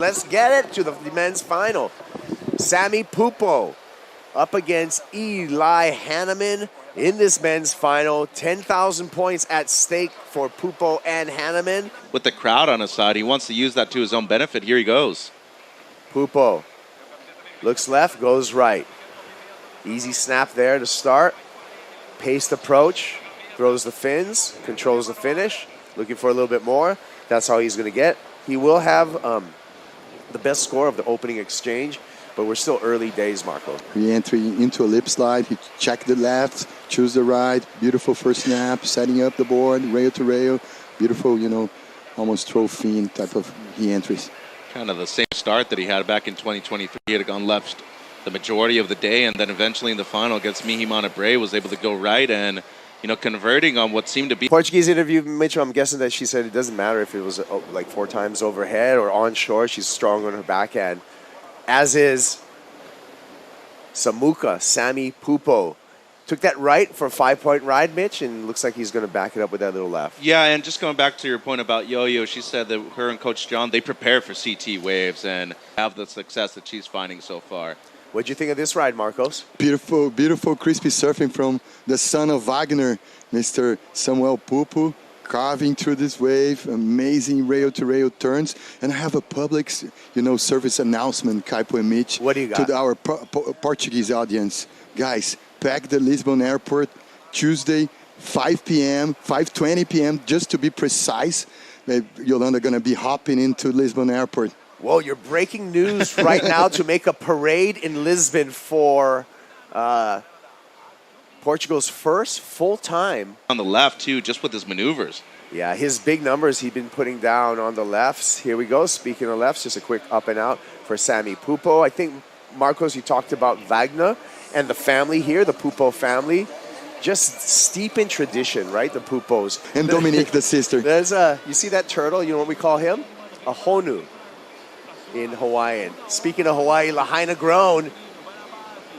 Let's get it to the men's final. S.Pupo up against Eli Hanneman in this men's final. 10,000 points at stake for Pupo and Hanneman. With the crowd on his side, he wants to use that to his own benefit. Here he goes. Pupo looks left, goes right. Easy snap there to start. Paced approach, throws the fins, controls the finish. Looking for a little bit more. That's how he's going to get. He will have the best score of the opening exchange, but we're still early days, Marco. Re-entry into a lip slide. He checked the left, choose the right. Beautiful first snap, setting up the board, rail to rail. Beautiful, almost throw-fin type of re-entries. Kind of the same start that he had back in 2023. He had gone left the majority of the day, and then eventually in the final against E.Hanneman was able to go right and, converting on what seemed to be. Portuguese interview, Mitchell, I'm guessing that she said it doesn't matter if it was like 4 times overhead or onshore. She's strong on her backhand. As is S.Pupo. Took that right for a 5-point ride, Mitch, and looks like he's going to back it up with that little left. Yeah, and just going back to your point about Yo-Yo, she said that her and Coach John, they prepare for CT waves and have the success that she's finding so far. What'd you think of this ride, Marcos? Beautiful, beautiful crispy surfing from the son of Wagner, Mr. S.Pupo, carving through this wave, amazing rail-to-rail turns. And I have a public, service announcement, Caipo and Mitch, what do you got? to our Portuguese audience. Guys, pack the Lisbon airport Tuesday, 5 p.m., 5:20 p.m., just to be precise. Yolanda going to be hopping into Lisbon airport. Whoa, you're breaking news right now to make a parade in Lisbon for Portugal's first full-time. On the left, too, just with his maneuvers. Yeah, his big numbers he's been putting down on the lefts. Here we go. Speaking of lefts, just a quick up and out for S.Pupo. I think, Marcos, you talked about Wagner and the family here, the Pupo family. Just steep in tradition, right? The Pupos. And Dominique, the sister. There's you see that turtle? You know what we call him? A honu in Hawaiian. Speaking of Hawaii, Lahaina grown.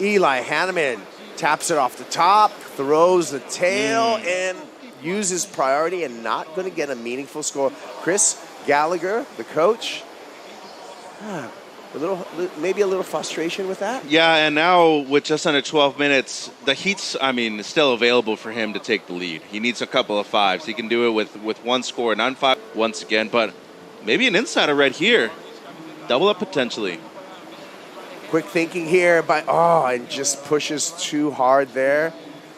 Eli Hanneman taps it off the top, throws the tail, and uses priority and not going to get a meaningful score. Chris Gallagher, the coach, maybe a little frustration with that. Yeah, and now with just under 12 minutes, the heat's, still available for him to take the lead. He needs a couple of fives. He can do it with one score, 9-5 once again, but maybe an insider right here. Double up potentially. Quick thinking here and just pushes too hard there.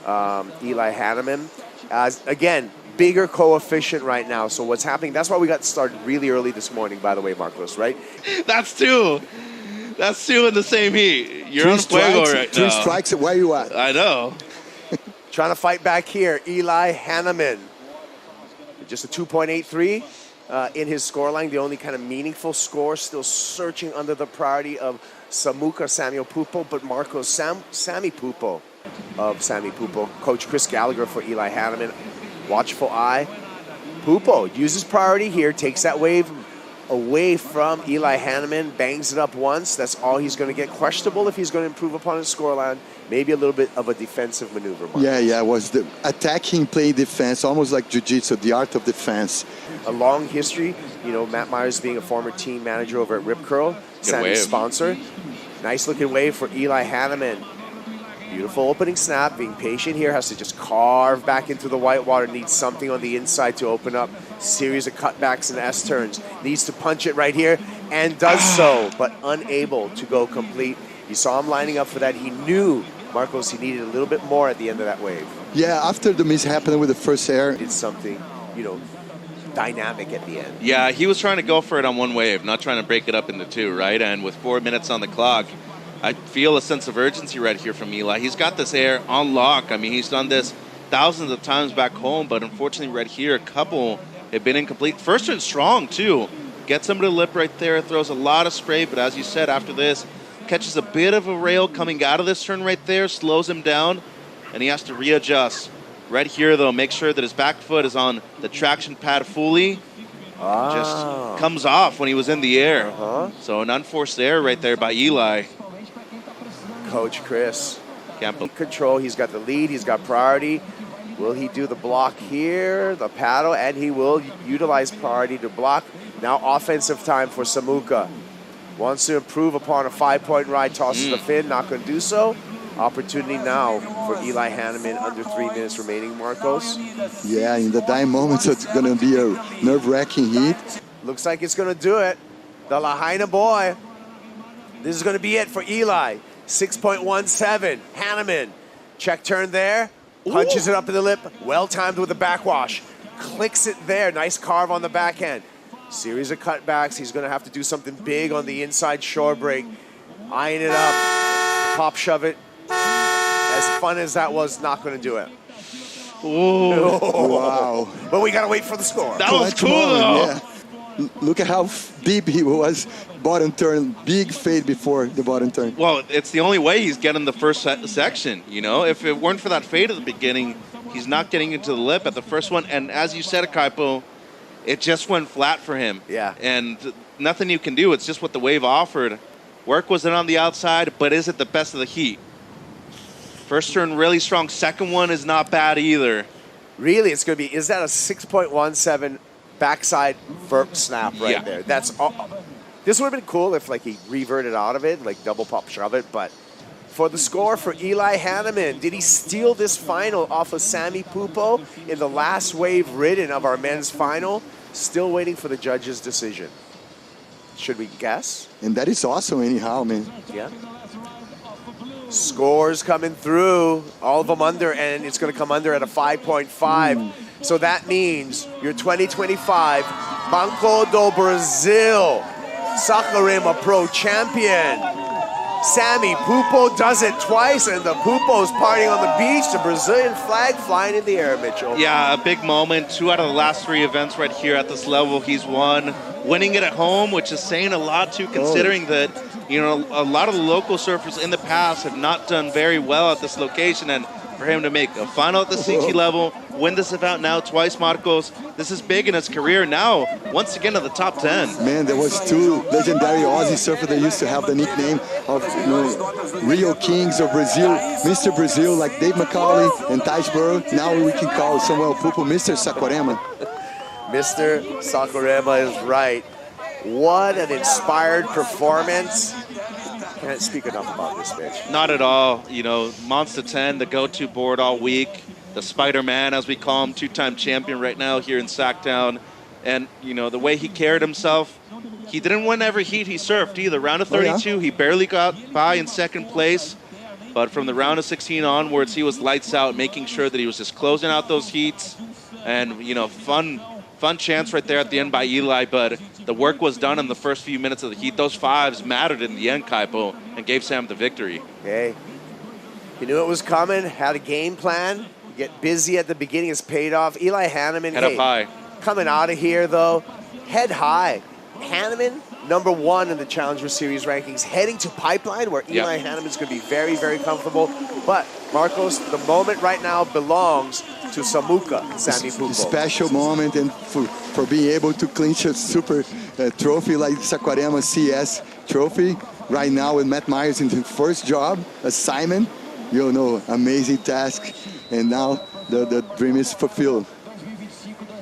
Eli Hanneman. Again, bigger coefficient right now. So what's happening? That's why we got started really early this morning, by the way, Marcos, right? That's two. That's two in the same heat. You're on fuego right now. 3 strikes, where you at? I know. Trying to fight back here, Eli Hanneman. Just a 2.83. In his scoreline, the only kind of meaningful score, still searching under the priority of S.Pupo, but Marcos S.Pupo of S.Pupo. Coach Chris Gallagher for Eli Hanneman. Watchful eye. Pupo uses priority here, takes that wave away from Eli Hanneman, bangs it up once. That's all he's going to get. Questionable if he's going to improve upon his scoreline. Maybe a little bit of a defensive maneuver, Marcos. Yeah, it was the attacking play defense, almost like jiu-jitsu, the art of defense. A long history, Matt Myers being a former team manager over at Rip Curl, Sammy's sponsor. Nice looking wave for Eli Hanneman. Beautiful opening snap, being patient here, has to just carve back into the white water, needs something on the inside to open up. Series of cutbacks and S-turns. Needs to punch it right here, and does so, but unable to go complete. You saw him lining up for that. He knew, Marcos, he needed a little bit more at the end of that wave. Yeah, after the mishap with the first air. It's something, dynamic at the end. Yeah, he was trying to go for it on one wave, not trying to break it up into two, right? And with 4 minutes on the clock, I feel a sense of urgency right here from Eli. He's got this air on lock. He's done this thousands of times back home, but unfortunately right here, a couple have been incomplete. First turn strong, too. Gets him to the lip right there, throws a lot of spray, but as you said, after this, catches a bit of a rail coming out of this turn right there, slows him down, and he has to readjust. Right here, though, make sure that his back foot is on the traction pad fully. Just comes off when he was in the air. So an unforced error right there by Eli. Coach Chris. Control, he's got the lead, he's got priority. Will he do the block here, the paddle, and he will utilize priority to block. Now offensive time for S.Pupo. Wants to improve upon a 5-point ride, tosses the fin, not going to do so. Opportunity now for Eli Hanneman, under 3 minutes remaining, Marcos. Yeah, in the dying moments, it's going to be a nerve-wracking heat. Looks like it's going to do it. The Lahaina boy. This is going to be it for Eli. 6.17. Hanneman. Check turn there. Punches it up in the lip. Well timed with the backwash. Clicks it there. Nice carve on the backhand. Series of cutbacks. He's going to have to do something big on the inside shore break. Eyeing it up. Pop shove it. As fun as that was, not going to do it. Ooh. Wow. But we got to wait for the score. That was cool, moment, though. yeah. Look at how deep he was. Bottom turn, big fade before the bottom turn. Well, it's the only way he's getting the first section, you know? If it weren't for that fade at the beginning, he's not getting into the lip at the first one. And as you said, Kaipo, it just went flat for him. Yeah. And nothing you can do. It's just what the wave offered. Work wasn't on the outside, but is it the best of the heat? First turn really strong. Second one is not bad either. Really, it's going to be, is that a 6.17 backside vert snap right there? That's all. This would have been cool if like he reverted out of it, like double pop shove it, but for the score for Eli Hanneman, did he steal this final off of S.Pupo in the last wave ridden of our men's final? Still waiting for the judge's decision. Should we guess? And that is awesome anyhow, man. Yeah. Scores coming through, all of them under, and it's going to come under at a 5.5. So that means your 2025 Banco do Brasil Saquarema Pro champion. S.Pupo does it twice, and the Pupo's partying on the beach. The Brazilian flag flying in the air, Mitchell. Yeah, a big moment. 2 out of the last 3 events right here at this level he's won. Winning it at home, which is saying a lot too, considering that, you know, a lot of the local surfers in the past have not done very well at this location, and for him to make a final at the CT level, win this event now twice, Marcos, this is big in his career now, once again in the top 10. Man, there was 2 legendary Aussie surfers that used to have the nickname of, you know, Rio Kings of Brazil, Mr. Brazil, like Dave McCauley and Tajborough. Now we can call S.Pupo Mr. Saquarema. Mr. Saquarema is right. What an inspired performance. Can't speak enough about this bitch. Not at all. You know, Monster 10, the go-to board all week. The Spider-Man, as we call him, 2-time champion right now here in Sacktown. And, you know, the way he carried himself, he didn't win every heat he surfed either. Round of 32, he barely got by in second place. But from the round of 16 onwards, he was lights out, making sure that he was just closing out those heats. And, you know, fun chance right there at the end by Eli, but the work was done in the first few minutes of the heat. Those 5s mattered in the end, Kaipo, and gave Sam the victory. Hey, you knew it was coming, had a game plan, get busy at the beginning, it's paid off. Eli Hanneman, Head up high. Coming out of here, though, head high. Hanneman, #1 in the Challenger Series rankings, heading to Pipeline, where Eli Hanneman's going to be very, very comfortable. But, Marcos, the moment right now belongs to Samuka, S.Pupo. Special moment, and for being able to clinch a super trophy like Saquarema CS trophy right now with Matt Myers in his first job assignment. You know, amazing task, and now the dream is fulfilled.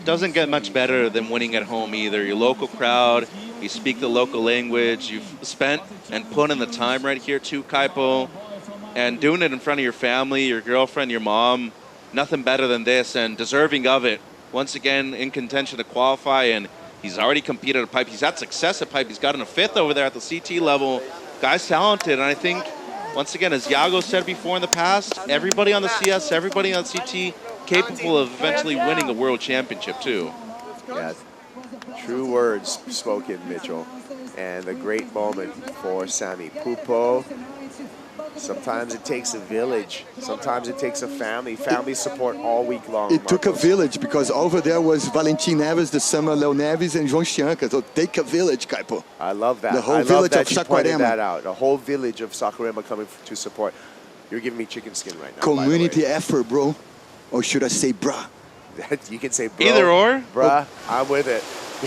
Doesn't get much better than winning at home either. Your local crowd, you speak the local language, you've spent and put in the time right here too, Kaipo, and doing it in front of your family, your girlfriend, your mom. Nothing better than this, and deserving of it. Once again, in contention to qualify, and he's already competed at Pipe. He's had success at Pipe. He's gotten a 5th over there at the CT level. Guy's talented, and I think, once again, as Yago said before in the past, everybody on the CS, everybody on CT, capable of eventually winning a world championship, too. Yeah, true words spoken, Mitchell. And a great moment for S.Pupo. Sometimes it takes a village. Sometimes it takes a family. Family support all week long. It took a village, because over there was Valentin Neves, the summer Leo Neves, and João Chianca. So take a village, Kaipo. I love that. The whole village of you pointed Saquarema. that out. A whole village of Saquarema coming to support. You're giving me chicken skin right now. Community effort, bro. Or should I say, bruh? You can say bro. Either or. Bruh, I'm with it.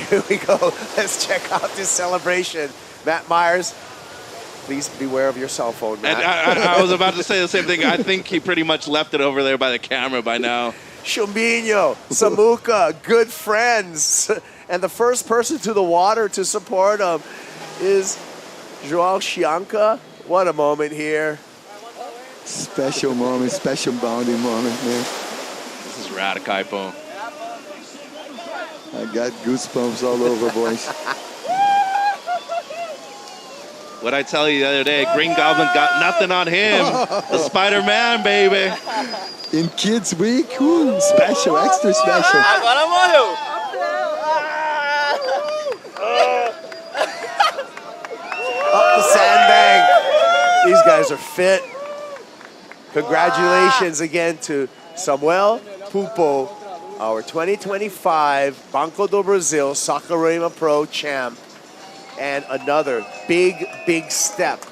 Here we go. Let's check out this celebration. Matt Myers, please beware of your cell phone, Matt. I was about to say the same thing. I think he pretty much left it over there by the camera by now. Chumbinho, Samuka, good friends. And the first person to the water to support him is João Chianca, what a moment here. Special moment, special bonding moment, man. This is Radicaipo. I got goosebumps all over, boys. What I tell you the other day, Green Goblin got nothing on him. The Spider-Man, baby. In Kids Week, ooh, special, extra special. Agora morreu. Up the sandbag. These guys are fit. Congratulations again to Samuel Pupo, our 2025 Banco do Brasil Saquarema Pro champ, and another big, big step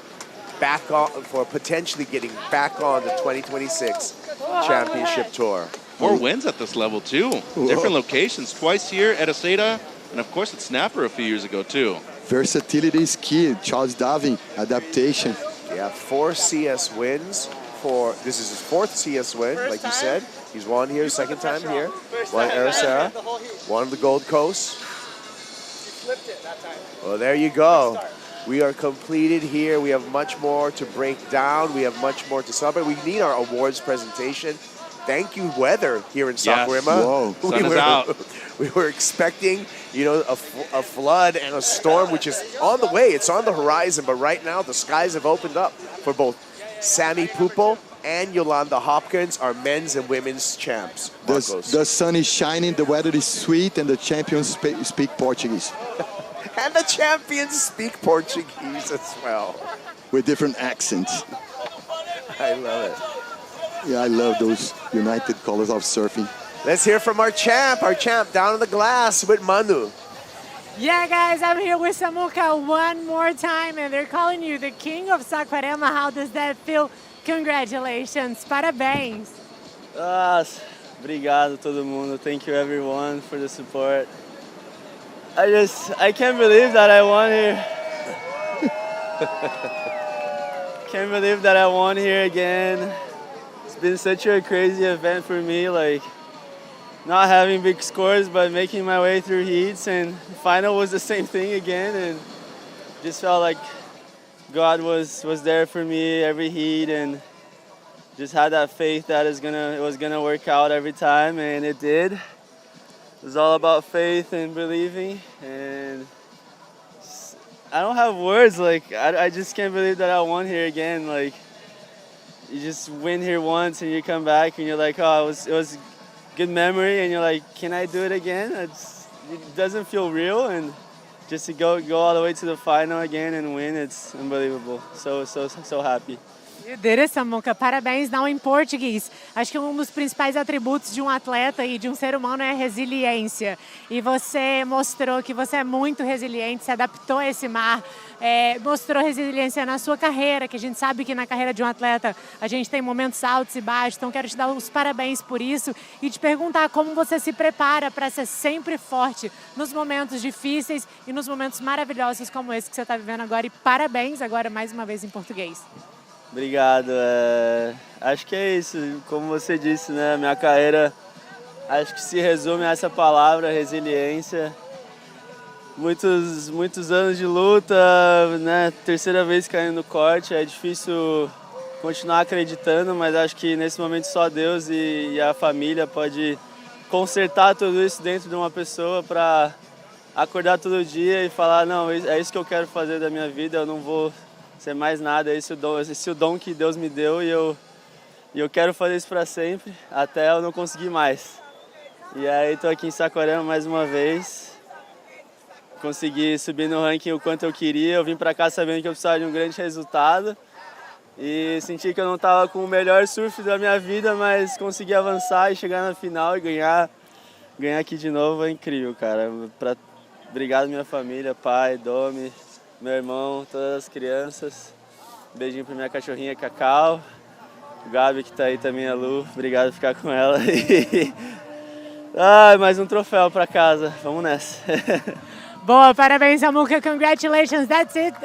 back on for potentially getting back on the 2026 championship tour. 4 wins at this level, too. Whoa. Different locations. Twice here at Aceda, and of course at Snapper a few years ago, too. Versatility is key. Charles Darwin, adaptation. Yeah, 4 CS wins. This is his 4th CS win, like you said. He's won here, second time here. Won Aracera, won the Gold Coast. Flipped it that time. Well, there you go. We are completed here. We have much more to break down. We have much more to celebrate. We need our awards presentation. Thank you, weather here in Saquarema. Whoa. Sun is out. We were expecting, a flood and a storm, which is on the way. It's on the horizon, but right now the skies have opened up for both Sammy Pupo and Yolanda Hopkins, our men's and women's champs. The sun is shining, the weather is sweet, and the champions speak Portuguese. And the champions speak Portuguese as well. With different accents. I love it. Yeah, I love those united colors of surfing. Let's hear from our champ down on the glass with Manu. Yeah, guys, I'm here with Samuca one more time, and they're calling you the king of Saquarema. How does that feel? Congratulations, parabéns. Obrigado todo mundo. Thank you everyone for the support. I can't believe that I won here. Can't believe that I won here again. It's been such a crazy event for me, like not having big scores, but making my way through heats, and the final was the same thing again, and just felt like God was there for me every heat, and just had that faith that it was gonna work out every time, and it did. It was all about faith and believing, and I don't have words. Like I just can't believe that I won here again. Like you just win here once, and you come back, and you're like, oh, it was good memory, and you're like, can I do it again? It doesn't feel real, and just to go all the way to the final again and win, it's unbelievable. So happy. You did it, Samuca. Parabéns, não em português. Acho que um dos principais atributos de um atleta e de um ser humano é a resiliência. E você mostrou que você é muito resiliente, se adaptou a esse mar, mostrou resiliência na sua carreira, que a gente sabe que na carreira de um atleta a gente tem momentos altos e baixos. Então quero te dar os parabéns por isso e te perguntar como você se prepara para ser sempre forte nos momentos difíceis e nos momentos maravilhosos como esse que você está vivendo agora. E parabéns agora mais uma vez em português. Obrigado. Acho que é isso. Como você disse, né? Minha carreira acho que se resume a essa palavra, resiliência. Muitos anos de luta, né? Terceira vez caindo no corte. É difícil continuar acreditando, mas acho que nesse momento só Deus e a família pode consertar tudo isso dentro de uma pessoa para acordar todo dia e falar, não, é isso que eu quero fazer da minha vida, eu não vou ser mais nada, esse é o dom que Deus me deu e eu quero fazer isso para sempre, até eu não conseguir mais. E aí estou aqui em Saquarema mais uma vez, consegui subir no ranking o quanto eu queria, eu vim para cá sabendo que eu precisava de um grande resultado e senti que eu não estava com o melhor surf da minha vida, mas consegui avançar e chegar na final e ganhar aqui de novo é incrível, cara. Obrigado minha família, pai, Domi, meu irmão, todas as crianças. Beijinho pra minha cachorrinha Cacau. O Gabi que tá aí também, a Lu. Obrigado por ficar com ela. Mais um troféu pra casa. Vamos nessa. Boa, parabéns, Samuca. Congratulations. That's it,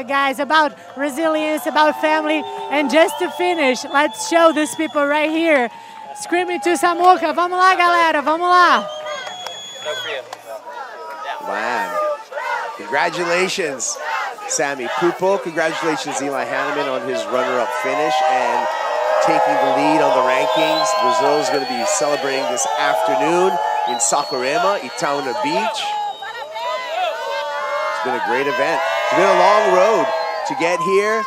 guys. About resilience, about family. And just to finish, let's show these people right here. Screaming to Samuca. Vamos lá, galera. Vamos lá. Man, congratulations. S.Pupo. Congratulations, Eli Hanneman, on his runner-up finish and taking the lead on the rankings. Brazil is going to be celebrating this afternoon in Saquarema, Itaúna Beach. It's been a great event. It's been a long road to get here.